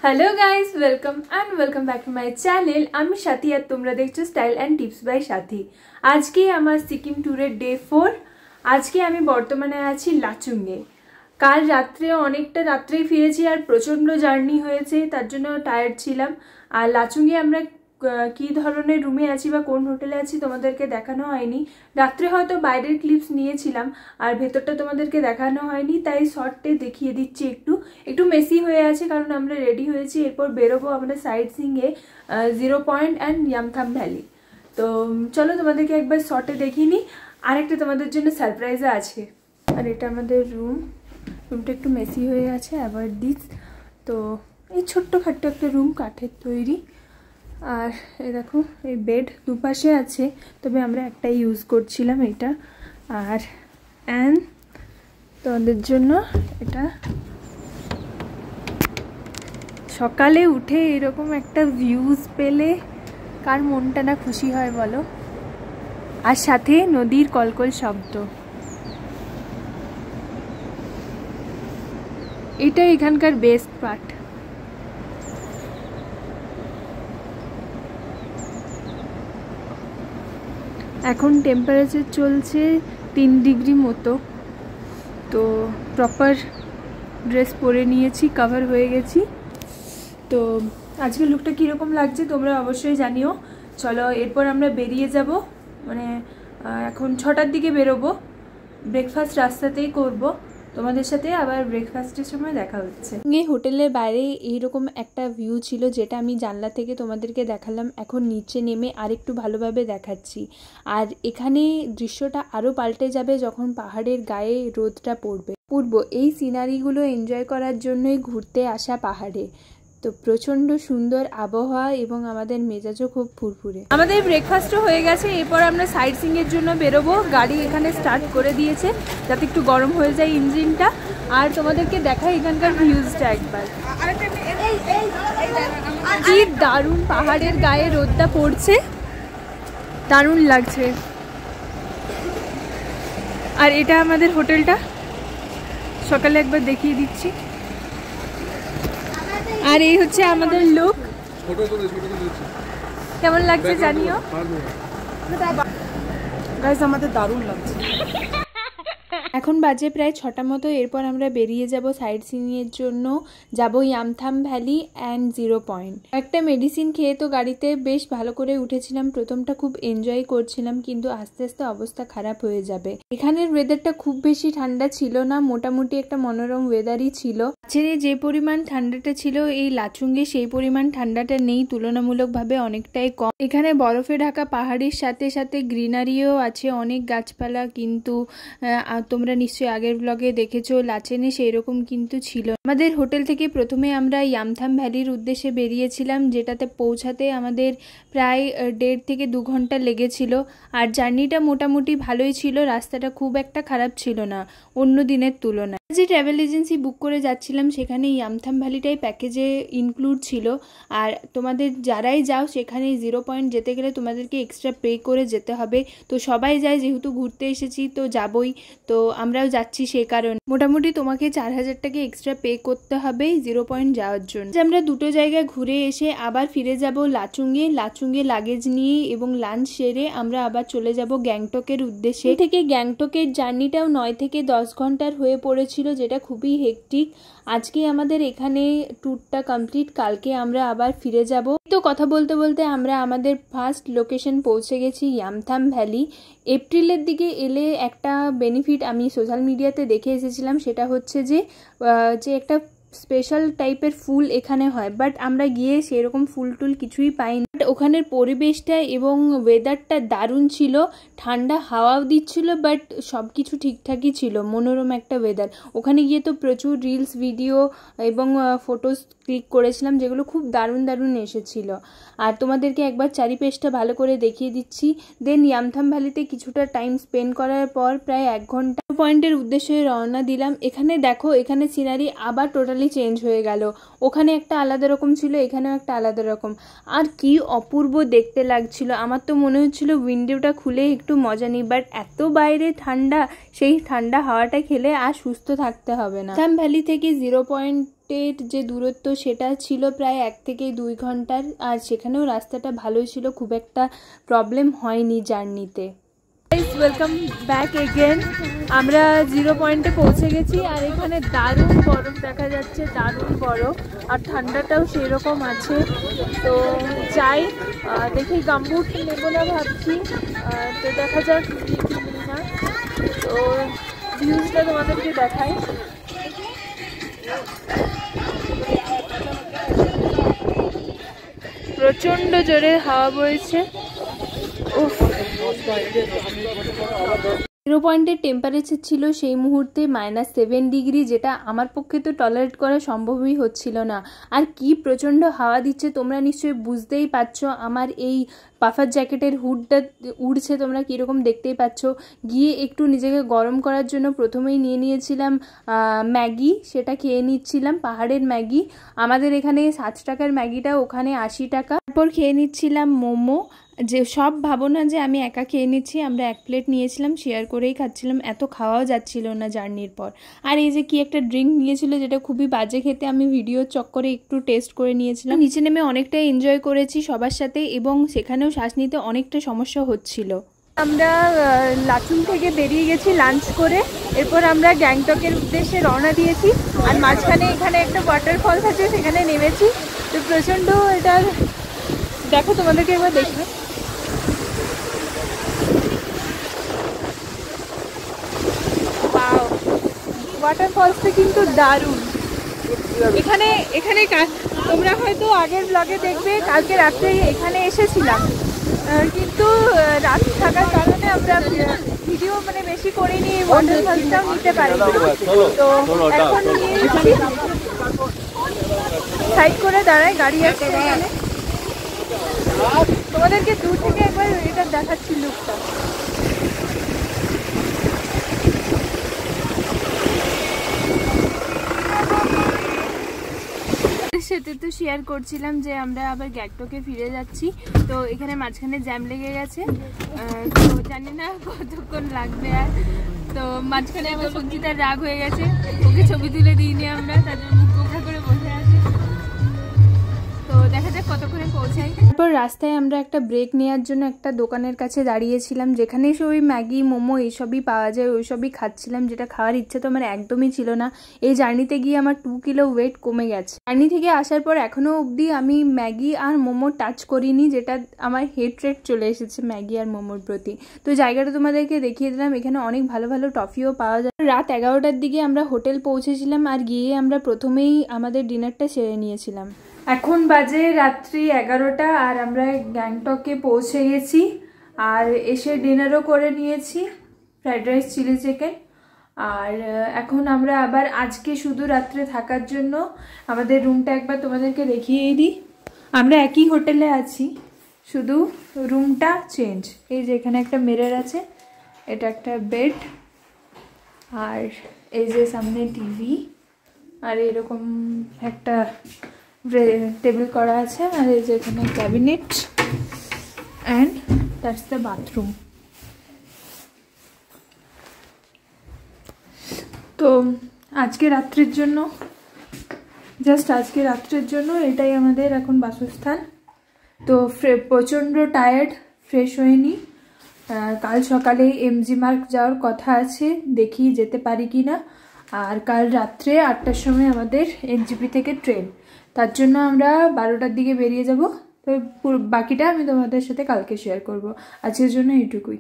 Hello guys welcome back to my channel आमी साथी और तुम्हारा देखो स्टाइल एंड टिप्स बाय साथी। आज के आमार सिक्किम टूर डे 4। आज के आमी बर्तमाने आछि लाचुंगे। काल रात्रे अनेकटा रात्रे फिरेछि और प्रचंड जार्नी हयेछे, तार जोन्नो टायार्ड छिलाम। और लाचुंगे आमरा की धरनेर रूमे आछि बा कोन होटेले आछि तोमादेरके देखानो हयनि। रात्रे हयतो बाइरेर क्लिप्स नियेछिलाम और भेतरटा तोमादेरके देखानो हयनि, ताई शर्टे देखिए दिच्छि। एकटू मेसि हये आछे कारण आमरा रेडी हयेछि। एरपर बेरोबो आमरा side Singe 0 point and यामथाम valley. तो चलो तोमादेरके एकबार शर्टे देखिए नि। आरेकटा तोमादेर जोन्नो सारप्राइज आछे। और एटा आमादेर रूमटा एकटू मेसि हये आछे, अबाउट दिस। तो এই ছোট্টখাট্টো একটা রুম কাঠের তৈরি। আর এই দেখো এই বেড দুপাশে আছে, তবে আমরা একটাই ইউজ করছিলাম এটা। আর এন্ড তোমাদের জন্য এটা সকালে উঠে এরকম একটা ভিউজ পেলে কার মনটা না খুশি হয় বলো। আর সাথে নদীর কলকল শব্দ, এটা এখানকার বেস্ট পার্ট। এখন টেম্পারেচার চলছে 3 ডিগ্রি মতো। তো প্রপার ড্রেস পরে নিয়েছি, কভার হয়ে গেছি। তো আজকে লুকটা কীরকম লাগছে তোমরা অবশ্যই জানিও। চলো এরপর আমরা বেরিয়ে যাব, মানে এখন 6টার দিকে বেরোবো। ব্রেকফাস্ট রাস্তাতেই করব। তোমাদের সাথে আবার ব্রেকফাস্টের সময় দেখা হচ্ছে। এই হোটেলের বাইরে এইরকম একটা ভিউ ছিল, যেটা আমি জানলা থেকে তোমাদেরকে দেখালাম। এখন নিচে নেমে আরেকটু ভালোভাবে দেখাচ্ছি। আর এখানে দৃশ্যটা আরও পাল্টে যাবে যখন পাহাড়ের গায়ে রোদটা পড়বে। এই সিনারিগুলো এনজয় করার জন্যই ঘুরতে আসা পাহাড়ে। তো প্রচণ্ড সুন্দর আবহাওয়া এবং আমাদের মেজাজও খুব ফুরফুরে। আমাদের ব্রেকফাস্টও হয়ে গেছে। এরপর আমরা সাইড সিইংয়ের জন্য বেরোবো। গাড়ি এখানে স্টার্ট করে দিয়েছে যাতে একটু গরম হয়ে যায় ইঞ্জিনটা। আর তোমাদেরকে দেখাই এখানকার ভিউজটা একবার। কি দারুণ পাহাড়ের গায়ে রোদটা পড়ছে, দারুণ লাগছে। আর এটা আমাদের হোটেলটা, সকালে একবার দেখিয়ে দিচ্ছি। আর এই হচ্ছে আমাদের লুক। কেমন লাগছে জানিও। গাইস আমাদের দারুণ লাগছে। এখন বাজে প্রায় 6টা মতো। এরপর আমরা বেরিয়ে যাব সাইড সিইংয়ের জন্য। যাব ইয়ামথাম ভ্যালি অ্যান্ড 0 পয়েন্ট। একটা মেডিসিন খেয়ে তো গাড়িতে বেশ ভালো করে উঠেছিলাম। প্রথমটা খুব এনজয় করছিলাম, কিন্তু আস্তে আস্তে অবস্থা খারাপ হয়ে যাবে। এখানের ওয়েদারটা খুব বেশি ঠান্ডা ছিল না, মোটামুটি একটা মনোরম ওয়েদারই ছিল। ছেড়ে যে পরিমাণ ঠান্ডাটা ছিল এই লাচুঙ্গে সেই পরিমাণ ঠান্ডাটা নেই, তুলনামূলকভাবে অনেকটাই কম। এখানে বরফে ঢাকা পাহাড়ের সাথে সাথে গ্রিনারিও আছে, অনেক গাছপালা। কিন্তু তোমরা নিশ্চয়ই আগের ব্লগে দেখেছো লাচেনে সেই রকম কিন্তু ছিল। আমাদের হোটেল থেকে প্রথমে আমরা ইয়ামথাম ভ্যালির উদ্দেশ্যে বেরিয়েছিলাম, যেটাতে পৌঁছাতে আমাদের প্রায় 1.5 থেকে 2 ঘন্টা লেগেছিল। আর জার্নিটা মোটামুটি ভালোই ছিল, রাস্তাটা খুব একটা খারাপ ছিল না অন্য দিনের তুলনায়। যে ট্রাভেল এজেন্সি বুক করে যাচ্ছিলাম সেখানে ইয়ামথাম ভ্যালিটাই প্যাকেজে ইনক্লুড ছিল। আর তোমাদের যারাই যাও সেখানে 0 পয়েন্ট যেতে গেলে তোমাদেরকে এক্সট্রা পে করে যেতে হবে। তো সবাই যায়, যেহেতু ঘুরতে এসেছি তো যাবই, তো আমরাও যাচ্ছি। সেই কারণে মোটামুটি তোমাকে 4000 টাকা এক্সট্রা পে করতে হবে 0 পয়েন্ট যাওয়ার জন্য। আমরা দুটো জায়গায় ঘুরে এসে আবার ফিরে যাব লাচুঙ্গে লাগেজ নিয়ে, এবং লাঞ্চ সেরে আমরা আবার চলে যাব গ্যাংটকের উদ্দেশ্যে। থেকে গ্যাংটকের জার্নিটাও 9 থেকে 10 ঘন্টার হয়ে পড়েছিল, যেটা খুবই হেক্টিক। আজকে আমাদের এখানে ট্যুরটা কমপ্লিট, কালকে আমরা আবার ফিরে যাব। তো কথা বলতে বলতে আমরা আমাদের ফার্স্ট লোকেশন পৌঁছে গেছি, ইয়ামথাম ভ্যালি। এপ্রিলের দিকে এলে একটা বেনিফিট আমি সোশ্যাল মিডিয়াতে দেখে এসেছিলাম, সেটা হচ্ছে যে একটা স্পেশাল টাইপের ফুল এখানে হয়। বাট আমরা গিয়ে সেরকম ফুল টুল কিছুই পাইনি। বাট ওখানের পরিবেশটা এবং ওয়েদারটা দারুণ ছিল, ঠান্ডা হাওয়াও দিচ্ছিল, বাট সব কিছু ঠিকঠাকই ছিল, মনোরম একটা ওয়েদার। ওখানে গিয়ে তো প্রচুর রিলস ভিডিও এবং ফটোস ক্লিক করেছিলাম, যেগুলো খুব দারুণ এসেছিল। আর তোমাদেরকে একবার চারিপাশটা ভালো করে দেখিয়ে দিচ্ছি। দেন ইয়ামথাম ভ্যালিতে কিছুটা টাইম স্পেন্ড করার পর প্রায় 1 ঘন্টা পয়েন্টের উদ্দেশ্যে রওনা দিলাম। এখানে দেখো, এখানে সিনারি আবার টোটালি চেঞ্জ হয়ে গেল। ওখানে একটা আলাদা রকম ছিল, এখানেও একটা আলাদা রকম। আর কি অপূর্ব দেখতে লাগছিল। আমার তো মনে হচ্ছিল উইন্ডোটা খুলে একটু মজা নিই, বাট এত বাইরে ঠান্ডা, সেই ঠান্ডা হাওয়াটা খেলে আর সুস্থ থাকতে হবে না। ইয়ামথাম ভ্যালি থেকে 0 পয়েন্ট এয়ারপোর্টের যে দূরত্ব সেটা ছিল প্রায় 1 থেকে 2 ঘন্টার, আর সেখানেও রাস্তাটা ভালোই ছিল, খুব একটা প্রবলেম হয়নি জার্নিতে। Welcome back again. আমরা 0 পয়েন্টে পৌঁছে গেছি, আর এখানে দারুণ বরফ দেখা যাচ্ছে, দারুণ বরফ, আর ঠান্ডাটাও সেরকম আছে। তো যাই, দেখি গামবুট নেবো না ভাবছি, তো দেখা যাক কি না। তো ভিউজটা তোমাদেরকে দেখাই। প্রচণ্ড জোরে হাওয়া বইছে। উফ, 0 পয়েন্টের টেম্পারেচার ছিল সেই মুহূর্তে -7 ডিগ্রি, যেটা আমার পক্ষে তো টলারেট করা সম্ভবই হচ্ছিল না। আর কি প্রচণ্ড হাওয়া দিচ্ছে, তোমরা নিশ্চয়ই বুঝতেই পারছো। আমার এই পাফার জ্যাকেটের হুডটা উড়ছে, তোমরা কীরকম দেখতেই পাচ্ছ। গিয়ে একটু নিজেকে গরম করার জন্য প্রথমেই নিয়ে নিয়েছিলাম ম্যাগি, সেটা খেয়ে নিচ্ছিলাম, পাহাড়ের ম্যাগি। আমাদের এখানে 7 টাকার ম্যাগিটা, ওখানে 80 টাকা। তারপর খেয়ে নিচ্ছিলাম মোমো। যে সব ভাবো না যে আমি একা খেয়ে নিচ্ছি, আমরা 1 প্লেট নিয়েছিলাম, শেয়ার করেই খাচ্ছিলাম, এত খাওয়াও যাচ্ছিল না জার্নির পর। আর এই যে কি একটা ড্রিঙ্ক নিয়েছিল যেটা খুবই বাজে খেতে, আমি ভিডিও চক্করে একটু টেস্ট করে নিয়েছিলাম। নিচে নেমে অনেকটাই এনজয় করেছি সবার সাথে, এবং সেখানেও শ্বাস নিতে অনেকটা সমস্যা হচ্ছিল। আমরা লাচুং থেকে বেরিয়ে গেছি লাঞ্চ করে, এরপর আমরা গ্যাংটকের উদ্দেশ্যে রওনা দিয়েছি। আর মাঝখানে এখানে একটা ওয়াটারফলস আছে, সেখানে নেমেছি। তো প্রচণ্ড এটা দেখো, তোমাদেরকে একবার দেখবে। ওয়াটারফলসটা কিন্তু দারুণ। এখানে তোমরা হয়তো আগের ব্লগে দেখবে, কালকে রাত্রে এখানে এসেছিলাম, কিন্তু রাত থাকার কারণে আমরা ভিডিও বেশি করিনি, ওয়াটারফলসটাও নিতে পারি। তো এখন সাইড করে দাঁড়ায়, গাড়ি আছে এখানে। তোমাদেরকে দূর থেকে একবার এটা দেখাচ্ছি লুকটা। সাথে তো শেয়ার করছিলাম যে আমরা আবার গ্যাংটকে ফিরে যাচ্ছি। তো এখানে মাঝখানে জ্যাম লেগে গেছে, তো জানি না কতক্ষণ লাগবে। আর তো মাঝখানে আমার সঞ্চিতার রাগ হয়ে গেছে, ওকে ছবি তুলে দিইনি আমরা, তাদের মুখ গোখা করে বসে আছে। তো দেখা যাক কতক্ষণে পৌঁছাই। তারপর রাস্তায় আমরা একটা ব্রেক নেওয়ার জন্য একটা দোকানের কাছে দাঁড়িয়েছিলাম, যেখানে এসে ওই ম্যাগি মোমো এইসবই পাওয়া যায়, ওইসবই খাচ্ছিলাম, যেটা খাওয়ার ইচ্ছে তো আমার একদমই ছিল না। এই জার্নিতে গিয়ে আমার 2 কিলো ওয়েট কমে গেছে। জার্নি থেকে আসার পর এখনও অবধি আমি ম্যাগি আর মোমো টাচ করিনি, যেটা আমার হেট্রেট চলে এসেছে ম্যাগি আর মোমোর প্রতি। তো জায়গাটা তোমাদেরকে দেখিয়ে দিলাম, এখানে অনেক ভালো ভালো টফিও পাওয়া যায়। রাত 11টার দিকে আমরা হোটেল পৌঁছেছিলাম, আর গিয়ে আমরা প্রথমেই আমাদের ডিনারটা সেরে নিয়েছিলাম। এখন বাজে রাত্রি 11টা, আর আমরা গ্যাংটকে পৌঁছে গেছি। আর এসে ডিনারও করে নিয়েছি, ফ্রাইড রাইস, চিলি চিকেন। আর এখন আমরা আবার আজকে শুধু রাত্রে থাকার জন্য আমাদের রুমটা একবার তোমাদেরকে দেখিয়েই দিই। আমরা একই হোটেলে আছি, শুধু রুমটা চেঞ্জ। এই যে এখানে একটা মিরর আছে, এটা একটা বেড, আর এই যে সামনে টিভি, আর এরকম একটা টেবিল করা আছে, আর এই যে এখানে cabinet, and that's the bathroom. তো আজকে রাত্রের জন্য, জাস্ট আজকে রাত্রের জন্য এটাই আমাদের এখন বাসস্থান। তো প্রচণ্ড টায়ার্ড, ফ্রেশ হয়নি। কাল সকালে এমজি মার্গ যাওয়ার কথা আছে, দেখি যেতে পারি কি না। আর কাল রাত্রে 8টার সময় আমাদের এনজিপি থেকে ট্রেন, তার জন্য আমরা 12টার দিকে বেরিয়ে যাব। তো বাকিটা আমি তোমাদের সাথে কালকে শেয়ার করব। আজকের জন্য এইটুকুই।